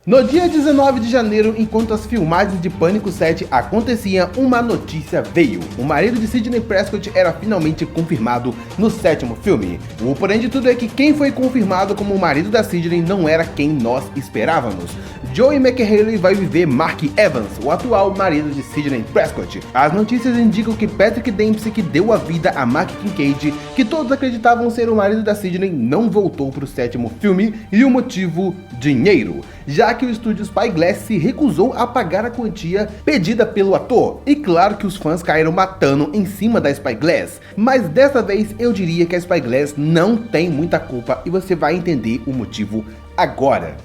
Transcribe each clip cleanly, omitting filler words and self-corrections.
No dia 19 de janeiro, enquanto as filmagens de Pânico 7 aconteciam, uma notícia veio. O marido de Sidney Prescott era finalmente confirmado no sétimo filme. O porém de tudo é que quem foi confirmado como o marido da Sidney não era quem nós esperávamos. Joey McHale vai viver Mark Evans, o atual marido de Sidney Prescott. As notícias indicam que Patrick Dempsey, que deu a vida a Mark Kincaid, que todos acreditavam ser o marido da Sidney, não voltou para o sétimo filme, e o motivo? Dinheiro. Já que o estúdio Spyglass se recusou a pagar a quantia pedida pelo ator. E claro que os fãs caíram matando em cima da Spyglass. Mas dessa vez eu diria que a Spyglass não tem muita culpa e você vai entender o motivo agora.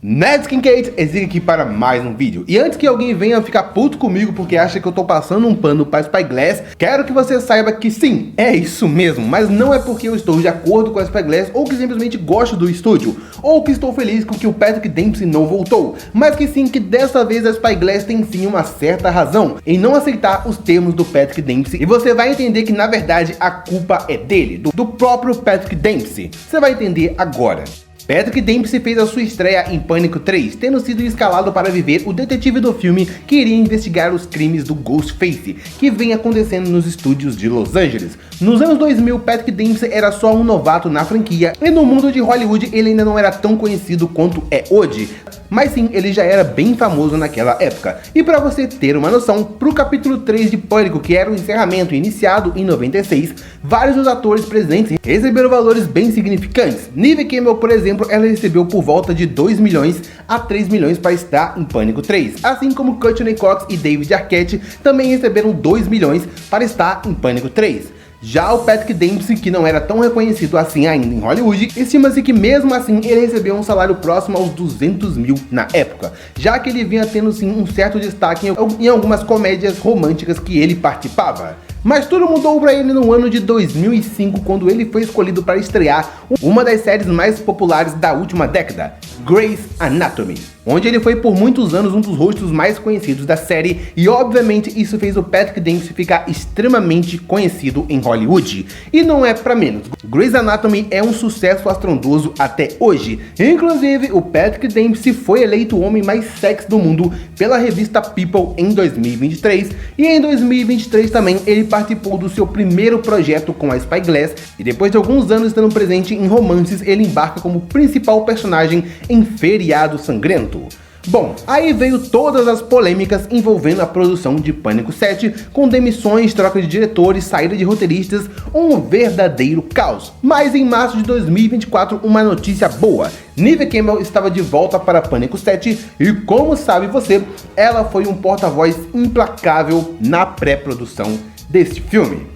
Ned Kincaid exige aqui para mais um vídeo. E antes que alguém venha ficar puto comigo porque acha que eu tô passando um pano para Spyglass, quero que você saiba que sim, é isso mesmo, mas não é porque eu estou de acordo com a Spyglass ou que simplesmente gosto do estúdio, ou que estou feliz com que o Patrick Dempsey não voltou, mas que sim, que dessa vez a Spyglass tem sim uma certa razão em não aceitar os termos do Patrick Dempsey, e você vai entender que na verdade a culpa é dele, do próprio Patrick Dempsey. Você vai entender agora. Patrick Dempsey fez a sua estreia em Pânico 3, tendo sido escalado para viver o detetive do filme que iria investigar os crimes do Ghostface, que vem acontecendo nos estúdios de Los Angeles. Nos anos 2000, Patrick Dempsey era só um novato na franquia, e no mundo de Hollywood ele ainda não era tão conhecido quanto é hoje. Mas sim, ele já era bem famoso naquela época. E para você ter uma noção, pro capítulo 3 de Pânico, que era o encerramento iniciado em 96, vários dos atores presentes receberam valores bem significantes. Neve Campbell, por exemplo, ela recebeu por volta de 2 milhões a 3 milhões para estar em Pânico 3, assim como Courtney Cox e David Arquette também receberam 2 milhões para estar em Pânico 3. Já o Patrick Dempsey, que não era tão reconhecido assim ainda em Hollywood, estima-se que mesmo assim ele recebeu um salário próximo aos 200 mil na época, já que ele vinha tendo sim um certo destaque em algumas comédias românticas que ele participava. Mas tudo mudou para ele no ano de 2005, quando ele foi escolhido para estrear uma das séries mais populares da última década, Grey's Anatomy, onde ele foi por muitos anos um dos rostos mais conhecidos da série, e obviamente isso fez o Patrick Dempsey ficar extremamente conhecido em Hollywood. E não é pra menos, Grey's Anatomy é um sucesso astrondoso até hoje. Inclusive, o Patrick Dempsey foi eleito o homem mais sexy do mundo pela revista People em 2023, e em 2023 também ele participou do seu primeiro projeto com a Spyglass, e depois de alguns anos estando presente em romances, ele embarca como principal personagem em Feriado Sangrento. Bom, aí veio todas as polêmicas envolvendo a produção de Pânico 7, com demissões, troca de diretores, saída de roteiristas, um verdadeiro caos. Mas em março de 2024, uma notícia boa: Neve Campbell estava de volta para Pânico 7 e, como sabe você, ela foi um porta-voz implacável na pré-produção deste filme.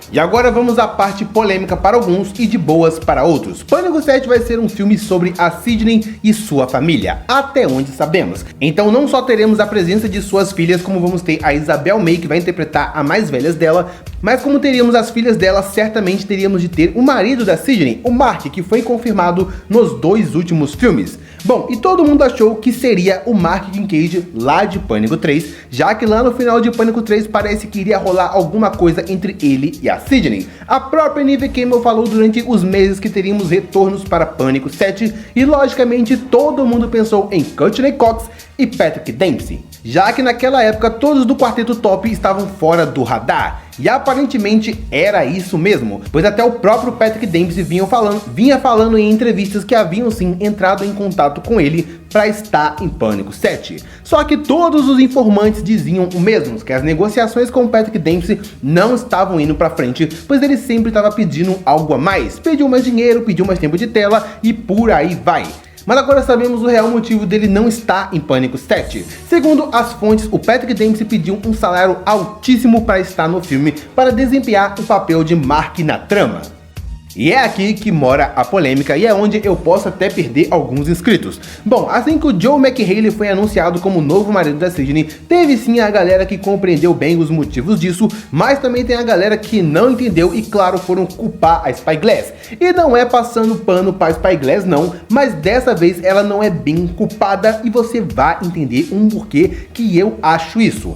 E agora vamos à parte polêmica para alguns e de boas para outros. Pânico 7 vai ser um filme sobre a Sidney e sua família, até onde sabemos. Então não só teremos a presença de suas filhas, como vamos ter a Isabel May, que vai interpretar a mais velha dela, mas como teríamos as filhas dela, certamente teríamos de ter o marido da Sidney, o Mark, que foi confirmado nos 2 últimos filmes. Bom, e todo mundo achou que seria o Mark Kincaid lá de Pânico 3, já que lá no final de Pânico 3 parece que iria rolar alguma coisa entre ele e a Sidney. A própria Neve Campbell falou durante os meses que teríamos retornos para Pânico 7, e logicamente todo mundo pensou em Courtney Cox e Patrick Dempsey, já que naquela época todos do quarteto top estavam fora do radar. E aparentemente era isso mesmo, pois até o próprio Patrick Dempsey vinha falando em entrevistas que haviam sim entrado em contato com ele para estar em Pânico 7. Só que todos os informantes diziam o mesmo, que as negociações com o Patrick Dempsey não estavam indo para frente, pois ele sempre estava pedindo algo a mais, pediu mais dinheiro, pediu mais tempo de tela e por aí vai. Mas agora sabemos o real motivo dele não estar em Pânico 7. Segundo as fontes, o Patrick Dempsey pediu um salário altíssimo para estar no filme para desempenhar o papel de Mark na trama. E é aqui que mora a polêmica e é onde eu posso até perder alguns inscritos. Bom, assim que o Joe McHale foi anunciado como novo marido da Sidney, teve sim a galera que compreendeu bem os motivos disso, mas também tem a galera que não entendeu e claro foram culpar a Spyglass. E não é passando pano para a Spyglass não, mas dessa vez ela não é bem culpada e você vai entender um porquê que eu acho isso.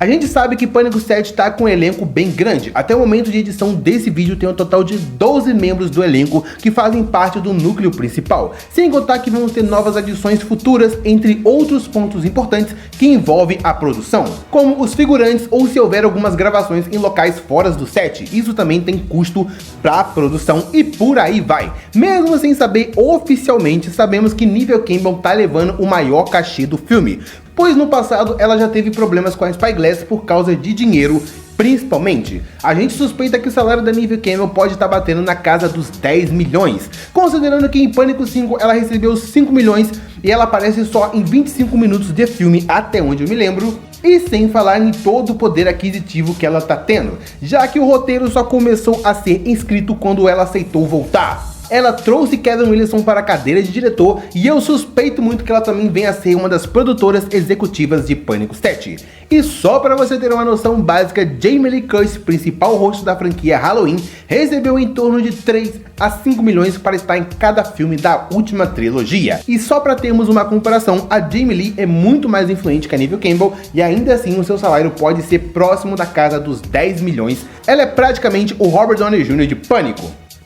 A gente sabe que Pânico 7 tá com um elenco bem grande. Até o momento de edição desse vídeo tem um total de 12 membros do elenco que fazem parte do núcleo principal, sem contar que vamos ter novas adições futuras, entre outros pontos importantes que envolvem a produção, como os figurantes ou se houver algumas gravações em locais fora do set. Isso também tem custo para produção e por aí vai. Mesmo sem saber oficialmente, sabemos que Neve Campbell tá levando o maior cachê do filme, pois no passado ela já teve problemas com a Spyglass por causa de dinheiro. Principalmente, a gente suspeita que o salário da Neve Campbell pode estar batendo na casa dos 10 milhões, considerando que em Pânico 5 ela recebeu 5 milhões e ela aparece só em 25 minutos de filme, até onde eu me lembro, e sem falar em todo o poder aquisitivo que ela tá tendo, já que o roteiro só começou a ser escrito quando ela aceitou voltar. Ela trouxe Kevin Williamson para a cadeira de diretor e eu suspeito muito que ela também venha a ser uma das produtoras executivas de Pânico 7. E só para você ter uma noção básica, Jamie Lee Curtis, principal rosto da franquia Halloween, recebeu em torno de 3 a 5 milhões para estar em cada filme da última trilogia. E só para termos uma comparação, a Jamie Lee é muito mais influente que a Neve Campbell e ainda assim o seu salário pode ser próximo da casa dos 10 milhões. Ela é praticamente o Robert Downey Jr. de Pânico.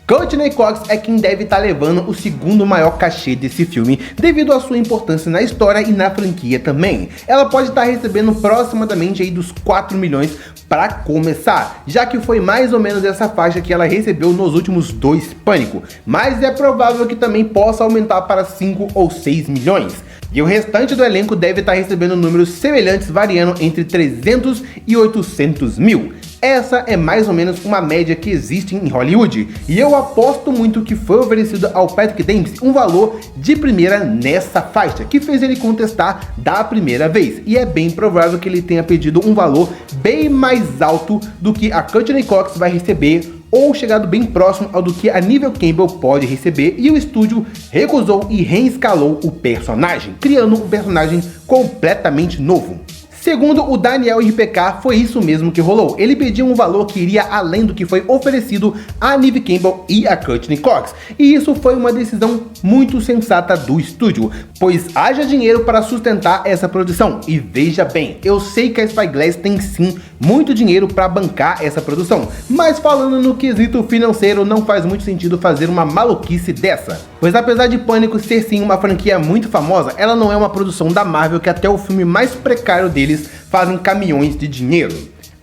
Courtney Cox é quem deve estar levando o segundo maior cachê desse filme, devido à sua importância na história e na franquia também. Ela pode estar recebendo aproximadamente aí dos 4 milhões para começar, já que foi mais ou menos essa faixa que ela recebeu nos últimos 2 Pânico, mas é provável que também possa aumentar para 5 ou 6 milhões. E o restante do elenco deve estar recebendo números semelhantes, variando entre 300 e 800 mil. Essa é mais ou menos uma média que existe em Hollywood, e eu aposto muito que foi oferecido ao Patrick Dempsey um valor de primeira nessa faixa, que fez ele contestar da primeira vez, e é bem provável que ele tenha pedido um valor bem mais alto do que a Courtney Cox vai receber, ou chegado bem próximo ao do que a Neve Campbell pode receber, e o estúdio recusou e reescalou o personagem, criando um personagem completamente novo. Segundo o Daniel RPK, foi isso mesmo que rolou. Ele pediu um valor que iria além do que foi oferecido a Neve Campbell e a Courtney Cox. E isso foi uma decisão muito sensata do estúdio, pois haja dinheiro para sustentar essa produção. E veja bem, eu sei que a Spyglass tem sim muito dinheiro para bancar essa produção, mas falando no quesito financeiro, não faz muito sentido fazer uma maluquice dessa. Pois apesar de Pânico ser sim uma franquia muito famosa, ela não é uma produção da Marvel que até o filme mais precário deles fazem caminhões de dinheiro.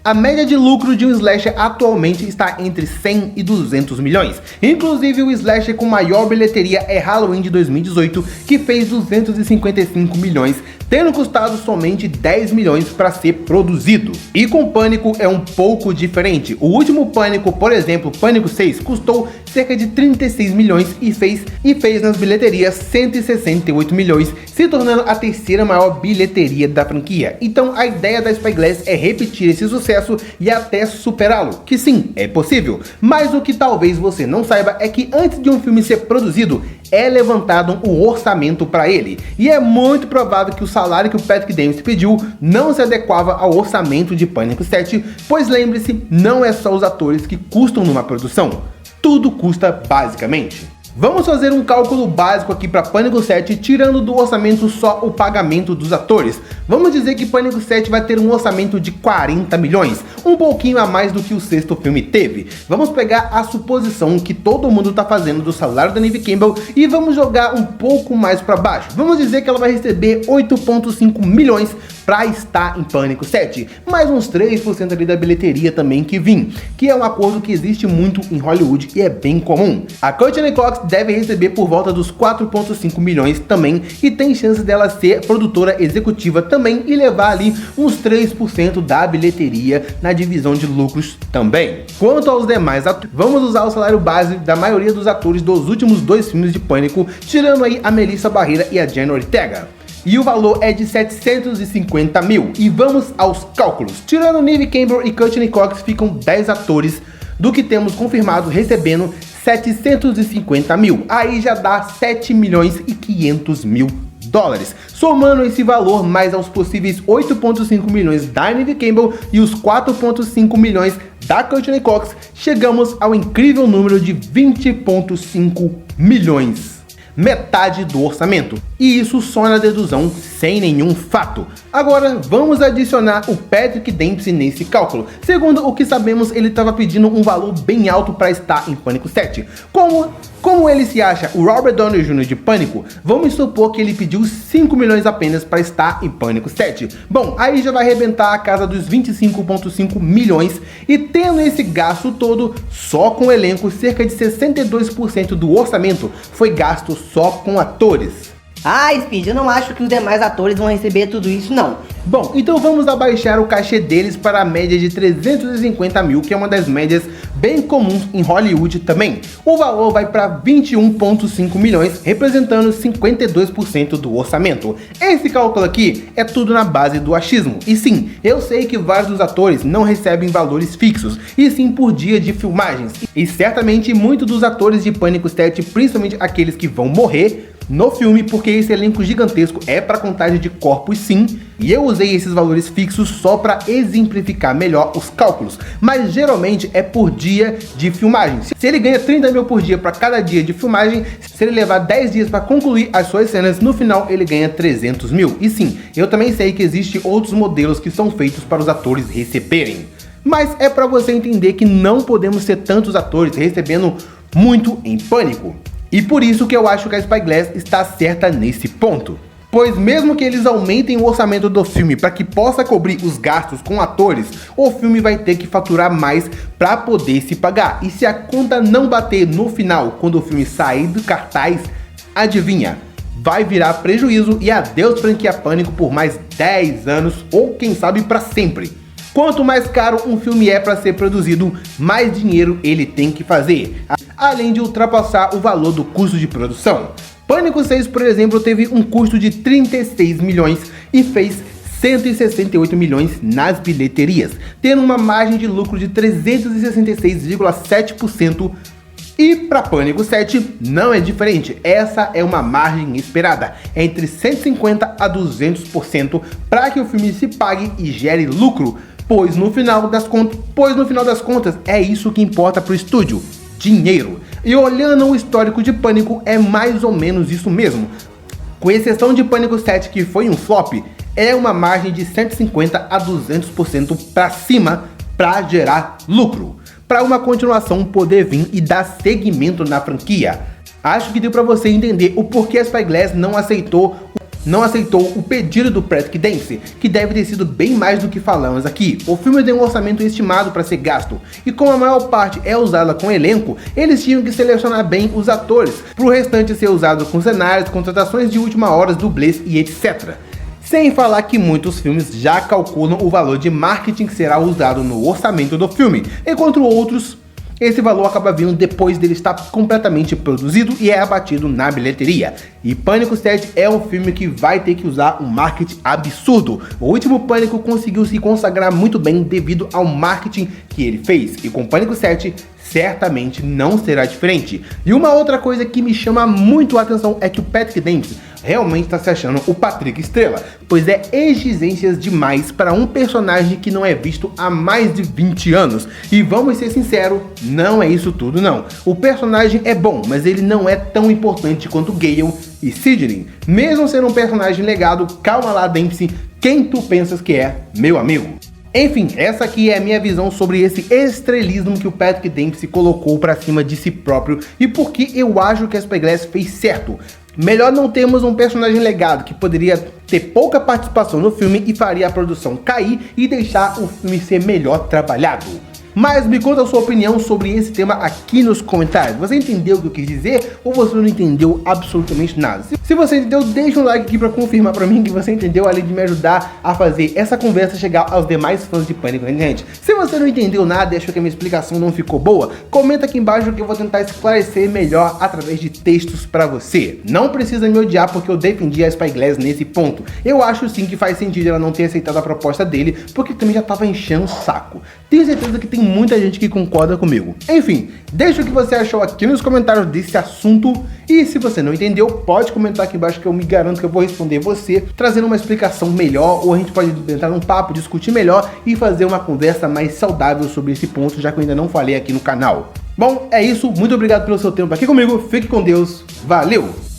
A média de lucro de um slasher atualmente está entre 100 e 200 milhões. Inclusive o slasher com maior bilheteria é Halloween de 2018, que fez 255 milhões, tendo custado somente 10 milhões para ser produzido. E com Pânico é um pouco diferente. O último Pânico, por exemplo, Pânico 6, custou cerca de 36 milhões e fez nas bilheterias 168 milhões, se tornando a terceira maior bilheteria da franquia. Então a ideia da Spyglass é repetir esse sucesso e até superá-lo, que sim, é possível. Mas o que talvez você não saiba é que antes de um filme ser produzido, é levantado um orçamento para ele, e é muito provável que o salário que o Patrick Dempsey pediu não se adequava ao orçamento de Pânico 7, pois lembre-se, não é só os atores que custam numa produção, tudo custa basicamente. Vamos fazer um cálculo básico aqui para Pânico 7, tirando do orçamento só o pagamento dos atores. Vamos dizer que Pânico 7 vai ter um orçamento de 40 milhões, um pouquinho a mais do que o sexto filme teve. Vamos pegar a suposição que todo mundo está fazendo do salário da Neve Campbell e vamos jogar um pouco mais para baixo. Vamos dizer que ela vai receber 8,5 milhões para estar em Pânico 7, mais uns 3% ali da bilheteria também que vim, que é um acordo que existe muito em Hollywood e é bem comum. A Courtney Cox deve receber por volta dos 4,5 milhões também, e tem chance dela ser produtora executiva também e levar ali uns 3% da bilheteria na divisão de lucros também. Quanto aos demais atores, vamos usar o salário base da maioria dos atores dos últimos 2 filmes de Pânico, tirando aí a Melissa Barrera e a Jenna Ortega. E o valor é de 750 mil. E vamos aos cálculos. Tirando Neve Campbell e Courtney Cox, ficam 10 atores do que temos confirmado recebendo 750 mil. Aí já dá 7 milhões e 500 mil dólares. Somando esse valor mais aos possíveis 8,5 milhões da Neve Campbell e os 4,5 milhões da Courtney Cox, chegamos ao incrível número de 20,5 milhões. metade do orçamento. E isso só na dedução, sem nenhum fato. Agora, vamos adicionar o Patrick Dempsey nesse cálculo. Segundo o que sabemos, ele estava pedindo um valor bem alto para estar em Pânico 7. Como ele se acha o Robert Downey Jr. de Pânico, vamos supor que ele pediu 5 milhões apenas para estar em Pânico 7. Bom, aí já vai arrebentar a casa dos 25,5 milhões, e tendo esse gasto todo, só com o elenco, cerca de 62% do orçamento foi gasto só com atores. Ah, Speed, eu não acho que os demais atores vão receber tudo isso, não. Bom, então vamos abaixar o cachê deles para a média de 350 mil, que é uma das médias bem comuns em Hollywood também. O valor vai para 21,5 milhões, representando 52% do orçamento. Esse cálculo aqui é tudo na base do achismo. E sim, eu sei que vários dos atores não recebem valores fixos, e sim por dia de filmagens. E certamente muitos dos atores de Pânico 7, principalmente aqueles que vão morrer no filme, porque esse elenco gigantesco é para contagem de corpos sim, e eu usei esses valores fixos só para exemplificar melhor os cálculos, mas geralmente é por dia de filmagem. Se ele ganha 30 mil por dia para cada dia de filmagem, se ele levar 10 dias para concluir as suas cenas, no final ele ganha 300 mil. E sim, eu também sei que existem outros modelos que são feitos para os atores receberem, mas é para você entender que não podemos ter tantos atores recebendo muito em Pânico. E por isso que eu acho que a Spyglass está certa nesse ponto. Pois mesmo que eles aumentem o orçamento do filme para que possa cobrir os gastos com atores, o filme vai ter que faturar mais para poder se pagar. E se a conta não bater no final, quando o filme sair do cartaz, adivinha? Vai virar prejuízo e adeus franquia Pânico por mais 10 anos ou quem sabe para sempre. Quanto mais caro um filme é para ser produzido, mais dinheiro ele tem que fazer, além de ultrapassar o valor do custo de produção. Pânico 6, por exemplo, teve um custo de 36 milhões e fez 168 milhões nas bilheterias, tendo uma margem de lucro de 366,7%. E para Pânico 7 não é diferente, essa é uma margem esperada, entre 150% a 200% para que o filme se pague e gere lucro, pois no final das contas é isso que importa para o estúdio, dinheiro. E olhando o histórico de Pânico, é mais ou menos isso mesmo. Com exceção de Pânico 7, que foi um flop, é uma margem de 150% a 200% para cima para gerar lucro, para uma continuação poder vir e dar seguimento na franquia. Acho que deu para você entender o porquê a Spyglass não aceitou o pedido do Patrick Dempsey, que deve ter sido bem mais do que falamos aqui. O filme tem um orçamento estimado para ser gasto, e como a maior parte é usada com elenco, eles tinham que selecionar bem os atores, para o restante ser usado com cenários, contratações de última hora, dublês e etc. Sem falar que muitos filmes já calculam o valor de marketing que será usado no orçamento do filme, enquanto outros, esse valor acaba vindo depois dele estar completamente produzido e é abatido na bilheteria. E Pânico 7 é um filme que vai ter que usar um marketing absurdo. O último Pânico conseguiu se consagrar muito bem devido ao marketing que ele fez, e com Pânico 7 certamente não será diferente. E uma outra coisa que me chama muito a atenção é que o Patrick Dempsey realmente está se achando o Patrick Estrela, pois é exigências demais para um personagem que não é visto há mais de 20 anos. E vamos ser sinceros, não é isso tudo não. O personagem é bom, mas ele não é tão importante quanto Gale e Sidney. Mesmo sendo um personagem legado, calma lá Dempsey, quem tu pensas que é, meu amigo? Enfim, essa aqui é a minha visão sobre esse estrelismo que o Patrick Dempsey colocou pra cima de si próprio e por que eu acho que a Spyglass fez certo. Melhor não termos um personagem legado que poderia ter pouca participação no filme e faria a produção cair e deixar o filme ser melhor trabalhado. Mas me conta a sua opinião sobre esse tema aqui nos comentários. Você entendeu o que eu quis dizer ou você não entendeu absolutamente nada? Se você entendeu, deixa um like aqui para confirmar para mim que você entendeu, além de me ajudar a fazer essa conversa chegar aos demais fãs de Pânico na internet. Se você não entendeu nada e achou que a minha explicação não ficou boa, comenta aqui embaixo que eu vou tentar esclarecer melhor através de textos para você. Não precisa me odiar porque eu defendi a Spyglass nesse ponto. Eu acho sim que faz sentido ela não ter aceitado a proposta dele, porque também já tava enchendo o saco. Tenho certeza que tem muita gente que concorda comigo. Enfim, deixa o que você achou aqui nos comentários desse assunto, e se você não entendeu, pode comentar aqui embaixo que eu me garanto que eu vou responder você, trazendo uma explicação melhor, ou a gente pode entrar num papo, discutir melhor e fazer uma conversa mais saudável sobre esse ponto, já que eu ainda não falei aqui no canal. Bom, é isso, muito obrigado pelo seu tempo aqui comigo, fique com Deus, valeu!